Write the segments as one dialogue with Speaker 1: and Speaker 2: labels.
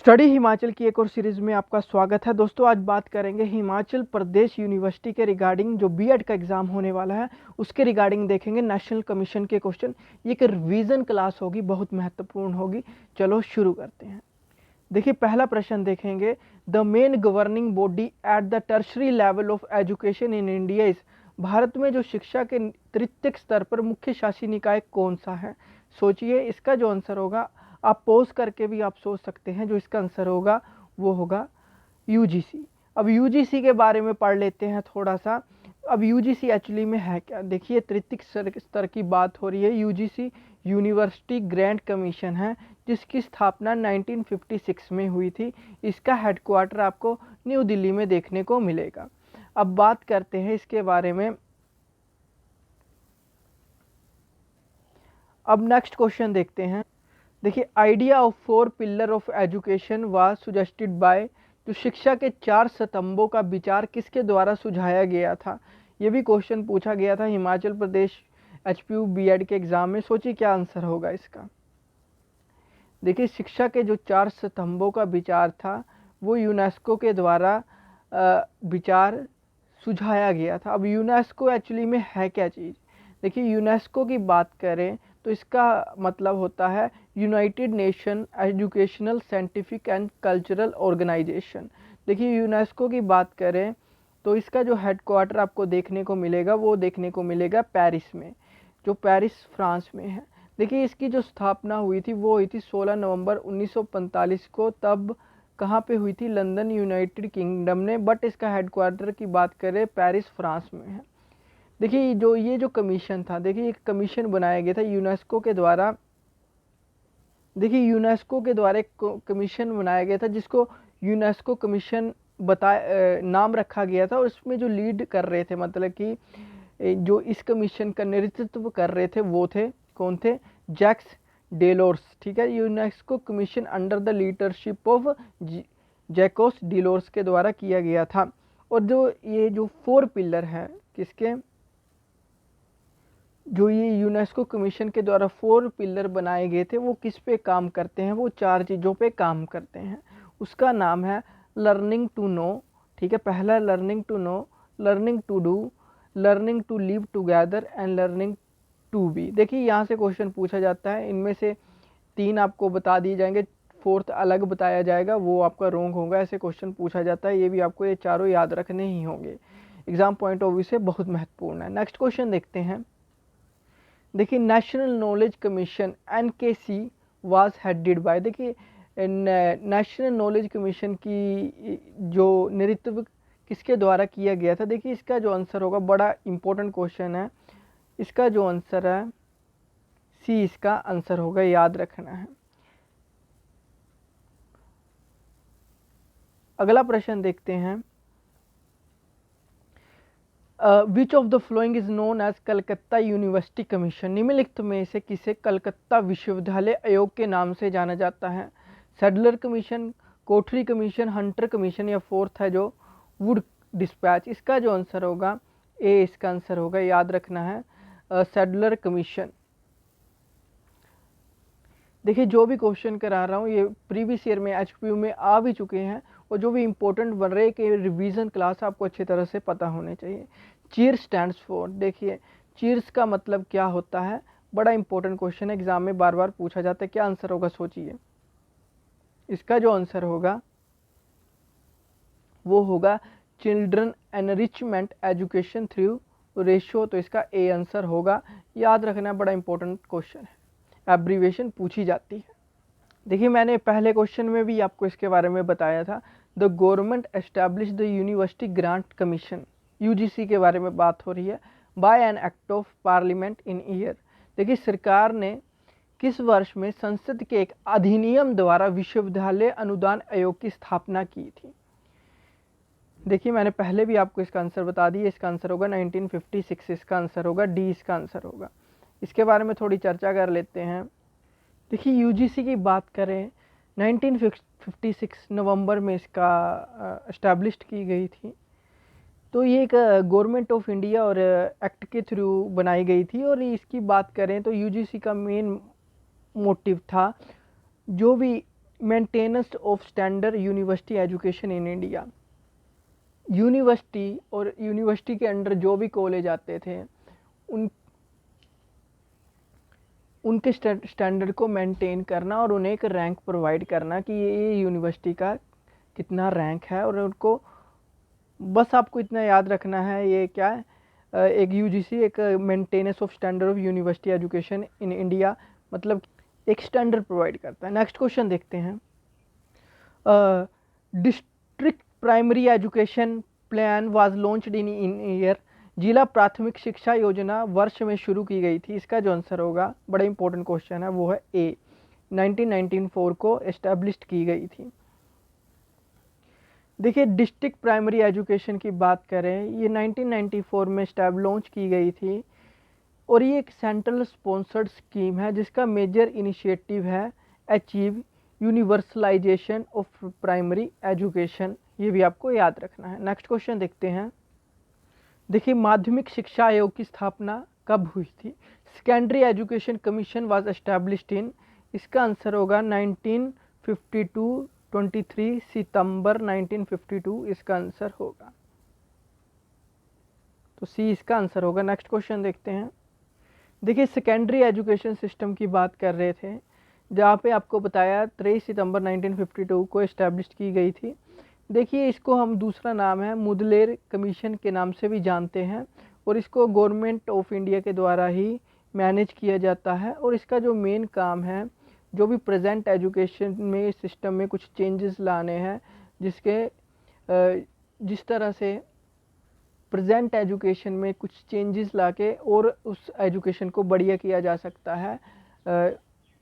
Speaker 1: Study Himachal की एक और सीरीज़ में आपका स्वागत है। दोस्तों, आज बात करेंगे हिमाचल प्रदेश यूनिवर्सिटी के रिगार्डिंग जो बीएड का एग्ज़ाम होने वाला है उसके रिगार्डिंग देखेंगे नेशनल कमीशन के क्वेश्चन। ये एक रिवीजन क्लास होगी, बहुत महत्वपूर्ण होगी। चलो शुरू करते हैं। देखिए, पहला प्रश्न देखेंगे, the main governing body at the tertiary level of education in India is. Bharat में जो शिक्षा के तृतीयक स्तर पर मुख्य शासी निकाय कौन सा है? सोचिए, इसका जो आंसर होगा, आप पॉज करके भी आप सोच सकते हैं, जो इसका आंसर होगा वो होगा यूजीसी। अब यूजीसी के बारे में पढ़ लेते हैं थोड़ा सा। अब यूजीसी एक्चुअली में है क्या? देखिए, तृतीयक स्तर की बात हो रही है। यूजीसी यूनिवर्सिटी ग्रांट कमीशन है, जिसकी स्थापना 1956 में हुई थी। इसका हेडक्वार्टर आपको न्यू दिल्ली में देखने को मिलेगा। अब बात करते हैं इसके बारे में। अब नेक्स्ट क्वेश्चन देखते हैं। देखिए, idea of 4 pillar of education was suggested by. जो शिक्षा के 4 स्तंभों का विचार किसके द्वारा सुझाया गया था? ये भी क्वेश्चन पूछा गया था हिमाचल प्रदेश एचपीयू बीएड के एग्जाम में। सोचिए क्या आंसर होगा इसका। देखिए, शिक्षा के जो 4 स्तंभों का विचार था वो यूनेस्को के द्वारा विचार सुझाया गया था। अब यूनेस्को एक्चुअली में है क्या चीज़? देखिए, यूनेस्को की बात करें तो इसका मतलब होता है United Nation Educational Scientific and Cultural Organization. देखिए, यूनेस्को की बात करें तो इसका जो हेडक्वार्टर आपको देखने को मिलेगा वो देखने को मिलेगा पेरिस में, जो पेरिस फ्रांस में है। देखिए, इसकी जो स्थापना हुई थी वो हुई थी 16 नवंबर 1945 को। तब कहाँ पे हुई थी? लंदन, यूनाइटेड किंगडम ने। बट इसका हेडक्वार्टर की बात करें पेरिस फ्रांस में है। देखिए, ये जो कमीशन था, देखिए एक कमीशन बनाया गया था यूनेस्को के द्वारा। देखिए, यूनेस्को के द्वारा एक कमीशन बनाया गया था जिसको यूनेस्को कमीशन नाम रखा गया था। और इसमें जो लीड कर रहे थे, मतलब कि जो इस कमीशन का नेतृत्व कर रहे थे वो थे, कौन थे? Jacques Delors. ठीक है, UNESCO commission under the leadership of Jacques Delors के द्वारा किया गया था। और जो 4 पिलर हैं किसके, जो ये यूनेस्को कमीशन के द्वारा 4 पिलर बनाए गए थे वो किस पे काम करते हैं? वो 4 चीज़ों पे काम करते हैं। उसका नाम है लर्निंग टू नो। ठीक है, पहला learning to know, learning to do, learning to live together and learning to be. देखिए, यहाँ से क्वेश्चन पूछा जाता है, इनमें से 3 आपको बता दिए जाएंगे, 4th अलग बताया जाएगा, वो आपका रोंग होगा। ऐसे क्वेश्चन पूछा जाता है। ये भी आपको ये चारों याद रखने ही होंगे, एग्जाम पॉइंट ऑफ व्यू से बहुत महत्वपूर्ण है। नेक्स्ट क्वेश्चन देखते हैं। देखिए, national knowledge commission NKC was headed by. देखिए, नेशनल नॉलेज कमीशन की जो नेतृत्व किसके द्वारा किया गया था? देखिए, इसका जो आंसर होगा, बड़ा इंपॉर्टेंट क्वेश्चन है, इसका जो आंसर है सी इसका आंसर होगा, याद रखना है। अगला प्रश्न देखते हैं। Which of the following is known as Calcutta university commission. निम्नलिखित में से किसे कलकत्ता विश्वविद्यालय आयोग के नाम से जाना जाता है? सैडलर कमीशन, कोठरी कमीशन, हंटर कमीशन, या 4th है जो वुड डिस्पैच। इसका जो आंसर होगा ए इसका आंसर होगा, याद रखना है, सैडलर कमीशन। देखिए, जो भी क्वेश्चन करा रहा हूँ ये प्रीवियस ईयर में एचपीयू में आ भी चुके हैं, और जो भी इंपॉर्टेंट बन रहे हैं कि रिवीजन क्लास आपको अच्छी तरह से पता होने चाहिए। Cheer stands for. देखिए, चीयर्स का मतलब क्या होता है? बड़ा इंपॉर्टेंट क्वेश्चन है, एग्जाम में बार बार पूछा जाता है। क्या आंसर होगा? सोचिए, इसका जो आंसर होगा वो होगा children enrichment education through ratio. तो इसका ए आंसर होगा, याद रखना, बड़ा इंपॉर्टेंट क्वेश्चन है, एब्रीवेशन पूछी जाती है। देखिए, मैंने पहले क्वेश्चन में भी आपको इसके बारे में बताया था। The government establish the university grant commission, UGC के बारे में बात हो रही है, by an act of parliament in year. देखिए, सरकार ने किस वर्ष में संसद के एक अधिनियम द्वारा विश्वविद्यालय अनुदान आयोग की स्थापना की थी? देखिए, मैंने पहले भी आपको इसका आंसर बता दिया, इसका आंसर होगा 1956, इसका आंसर होगा डी, इसका आंसर होगा। इसके बारे में थोड़ी चर्चा कर लेते हैं। देखिए, यूजीसी की बात करें 1956 नवंबर में इसका इस्टेब्लिश्ड की गई थी। तो ये एक गवर्नमेंट ऑफ इंडिया और एक्ट के थ्रू बनाई गई थी। और इसकी बात करें तो यूजीसी का मेन मोटिव था जो भी maintenance of standard university education in India. University और यूनिवर्सिटी के अंडर जो भी कॉलेज आते थे उनके स्टैंडर्ड को मेंटेन करना और उन्हें एक रैंक प्रोवाइड करना कि ये यूनिवर्सिटी का कितना रैंक है, और उनको बस आपको इतना याद रखना है ये क्या है, एक यूजीसी एक maintenance of standard of university education in India, मतलब एक स्टैंडर्ड प्रोवाइड करता है। नेक्स्ट क्वेश्चन देखते हैं। District primary education plan was launched in year. जिला प्राथमिक शिक्षा योजना वर्ष में शुरू की गई थी। इसका जो आंसर होगा, बड़ा इंपॉर्टेंट क्वेश्चन है, वो है ए, 1994 को एस्टैब्लिश की गई थी। देखिए डिस्ट्रिक्ट प्राइमरी एजुकेशन की बात करें, ये 1994 में लॉन्च की गई थी और ये एक सेंट्रल स्पॉन्सर्ड स्कीम है जिसका मेजर इनिशिएटिव है achieve universalization of primary education. ये भी आपको याद रखना है। नेक्स्ट क्वेश्चन देखते हैं। देखिए माध्यमिक शिक्षा आयोग की स्थापना कब हुई थी? Secondary education commission was established in. इसका आंसर होगा 1952, 23 सितंबर 1952 इसका आंसर होगा, तो सी इसका आंसर होगा। नेक्स्ट क्वेश्चन देखते हैं। देखिए सेकेंडरी एजुकेशन सिस्टम की बात कर रहे थे, जहाँ पे आपको बताया 23 सितंबर 1952 को इस्टेब्लिश की गई थी। देखिए इसको हम दूसरा नाम है मुदलेर कमीशन के नाम से भी जानते हैं, और इसको गवर्नमेंट ऑफ इंडिया के द्वारा ही मैनेज किया जाता है, और इसका जो मेन काम है, जो भी प्रेजेंट एजुकेशन में सिस्टम में कुछ चेंजेस लाने हैं, जिस तरह से प्रेजेंट एजुकेशन में कुछ चेंजेस लाके और उस एजुकेशन को बढ़िया किया जा सकता है,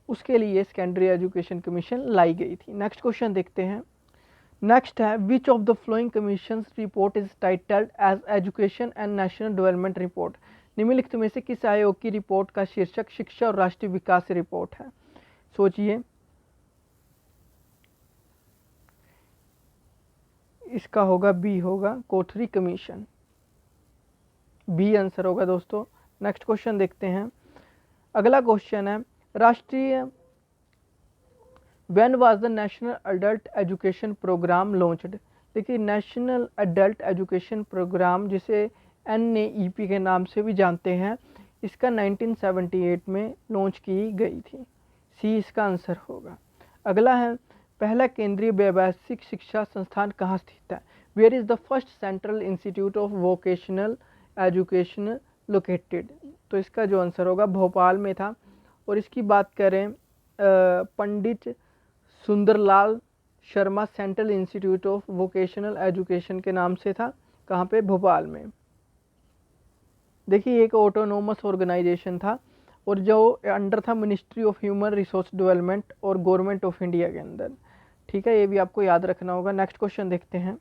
Speaker 1: उसके लिए सेकेंडरी एजुकेशन कमीशन लाई गई थी। नेक्स्ट क्वेश्चन देखते हैं। नेक्स्ट है which of the following commission report is titled as education and national development report. निम्नलिखित में से किस आयोग की रिपोर्ट का शीर्षक शिक्षा और राष्ट्रीय विकास रिपोर्ट है? सोचिए, इसका होगा बी, होगा कोठरी कमीशन, बी आंसर होगा दोस्तों। नेक्स्ट क्वेश्चन देखते हैं। अगला क्वेश्चन है राष्ट्रीय when was the national adult education programme launched. देखिए नेशनल अडल्ट एजुकेशन प्रोग्राम, जिसे NAEP के नाम से भी जानते हैं, इसका 1978 में लॉन्च की गई थी। सी इसका आंसर होगा। अगला है पहला केंद्रीय व्यावसायिक शिक्षा संस्थान कहाँ स्थित है? Where is the first central institute of vocational education located. तो इसका जो आंसर होगा भोपाल में था। और इसकी बात करें Pandit Sundarlal Sharma central institute of vocational education के नाम से था, कहाँ पे? भोपाल में। देखिए एक ऑटोनोमस ऑर्गेनाइजेशन था और जो अंडर था ministry of human resource development और गवर्नमेंट ऑफ इंडिया के अंदर। ठीक है, ये भी आपको याद रखना होगा। नेक्स्ट क्वेश्चन देखते हैं।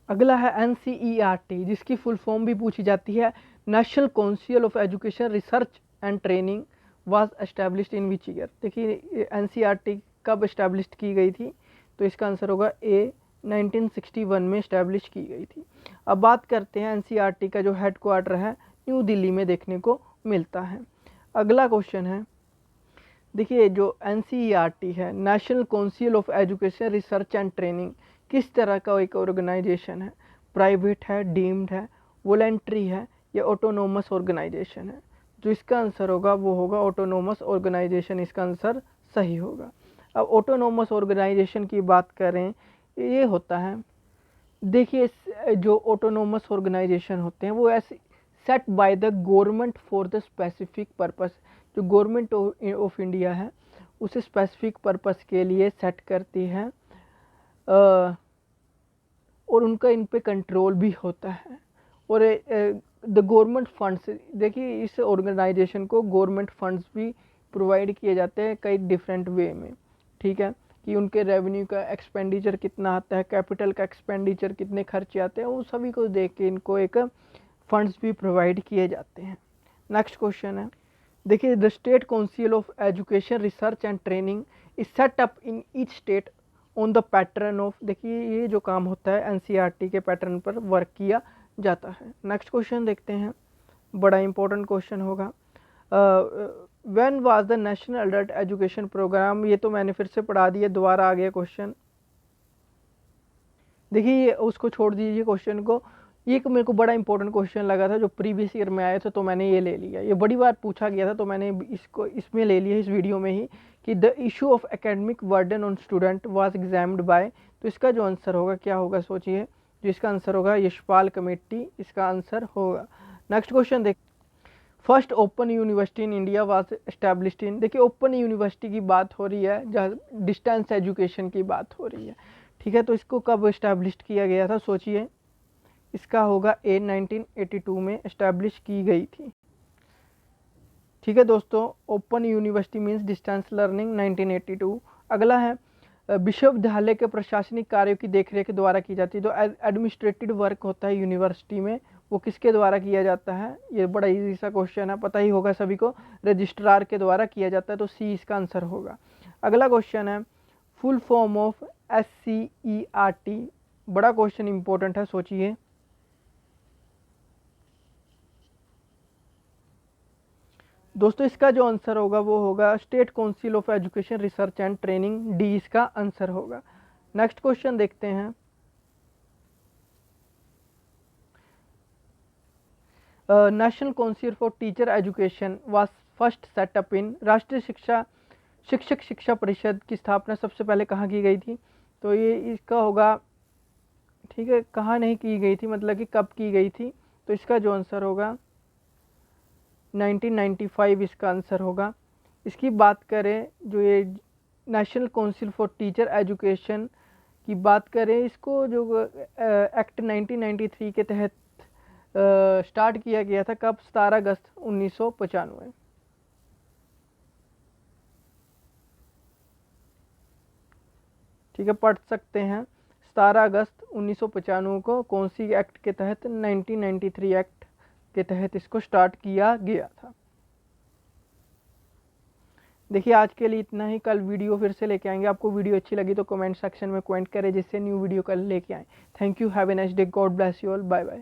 Speaker 1: अगला है NCERT, जिसकी फुल फॉर्म भी पूछी जाती है national council of education research and training was established in which year. देखिए NCERT कब एस्टैब्लिश की गई थी? तो इसका आंसर होगा ए, 1961 में एस्टैब्लिश की गई थी। अब बात करते हैं NCERT का जो हेड क्वार्टर है न्यू दिल्ली में देखने को मिलता है। अगला क्वेश्चन है, देखिए जो NCERT है national council of education research and training, किस तरह का एक ऑर्गेनाइजेशन है? प्राइवेट है, डीम्ड है, वॉलेंट्री है, या ऑटोनोमस ऑर्गेनाइजेशन है? जो इसका आंसर होगा वो होगा ऑटोनोमस ऑर्गेनाइजेशन, इसका आंसर सही होगा। अब ऑटोनोमस ऑर्गेनाइजेशन की बात करें, ये होता है, देखिए जो ऑटोनोमस ऑर्गेनाइजेशन होते हैं वो ऐसे set by the government for the specific purpose. जो गवर्नमेंट ऑफ इंडिया है उसे स्पेसिफिक पर्पस के लिए सेट करती है, और उनका इन पे कंट्रोल भी होता है। और द गवर्नमेंट फंड्स, देखिए इस ऑर्गेनाइजेशन को गवर्नमेंट फंड्स भी प्रोवाइड किए जाते हैं कई डिफरेंट वे में। ठीक है, कि उनके रेवेन्यू का एक्सपेंडिचर कितना आता है, कैपिटल का एक्सपेंडिचर कितने खर्चे आते हैं, वो सभी को देख के इनको एक फंड्स भी प्रोवाइड किए जाते हैं। नेक्स्ट क्वेश्चन है, देखिए the state council of education research and training is set up in each state on the pattern of. देखिए ये जो काम होता है NCERT के पैटर्न पर वर्क किया जाता है। नेक्स्ट क्वेश्चन देखते हैं, बड़ा इंपॉर्टेंट क्वेश्चन होगा। When was the national adult education programme, ये तो मैंने फिर से पढ़ा दिया, दोबारा आ गया क्वेश्चन। देखिए ये उसको छोड़ दीजिए क्वेश्चन को, ये एक मेरे को बड़ा इंपॉर्टेंट क्वेश्चन लगा था जो प्रीवियस ईयर में आया था, तो मैंने ये ले लिया। ये बड़ी बार पूछा गया था तो मैंने इसको इसमें ले लिया इस वीडियो में ही, कि the issue of academic burden on student was examined by, तो इसका जो आंसर होगा क्या होगा सोचिए, जो इसका आंसर होगा यशपाल कमेटी इसका आंसर होगा। नेक्स्ट क्वेश्चन देख, first open university in India was established in, देखिए ओपन यूनिवर्सिटी की बात हो रही है जहाँ डिस्टेंस एजुकेशन की बात हो रही है, ठीक है, तो इसको कब इस्टेब्लिश किया गया था सोचिए, इसका होगा 1982 में इस्टेब्लिश की गई थी। ठीक है दोस्तों, open university means distance learning 1982। अगला है विश्वविद्यालय के प्रशासनिक कार्यों की देखरेख द्वारा की जाती है, जो एडमिनिस्ट्रेटिव वर्क होता है यूनिवर्सिटी में वो किसके द्वारा किया जाता है, ये बड़ा इजी सा क्वेश्चन है, पता ही होगा सभी को, रजिस्ट्रार के द्वारा किया जाता है, तो सी इसका आंसर होगा। अगला क्वेश्चन है फुल फॉर्म ऑफ SCERT, बड़ा क्वेश्चन इंपॉर्टेंट है, सोचिए। दोस्तों इसका जो आंसर होगा वो होगा state council of education research and training, D इसका आंसर होगा। नेक्स्ट क्वेश्चन देखते हैं, national council for teacher education was first set up in, राष्ट्रीय शिक्षक शिक्षा परिषद की स्थापना सबसे पहले कहाँ की गई थी, तो ये इसका होगा, ठीक है, कहाँ नहीं की गई थी मतलब कि कब की गई थी, तो इसका जो आंसर होगा 1995 इसका आंसर होगा। इसकी बात करें जो ये national council for teacher education की बात करें, इसको जो एक्ट 1993 के तहत स्टार्ट किया गया था, कब, 17 अगस्त 1995। ठीक है, पढ़ सकते हैं, 17 अगस्त 1995 को कौन सी एक्ट के तहत, 1993 एक्ट के तहत इसको स्टार्ट किया गया था। देखिए आज के लिए इतना ही, कल वीडियो फिर से लेके आएंगे। आपको वीडियो अच्छी लगी तो कमेंट सेक्शन में कमेंट करें जिससे न्यू वीडियो कल लेके आए। Thank you, have a nice day, god bless you all, bye bye.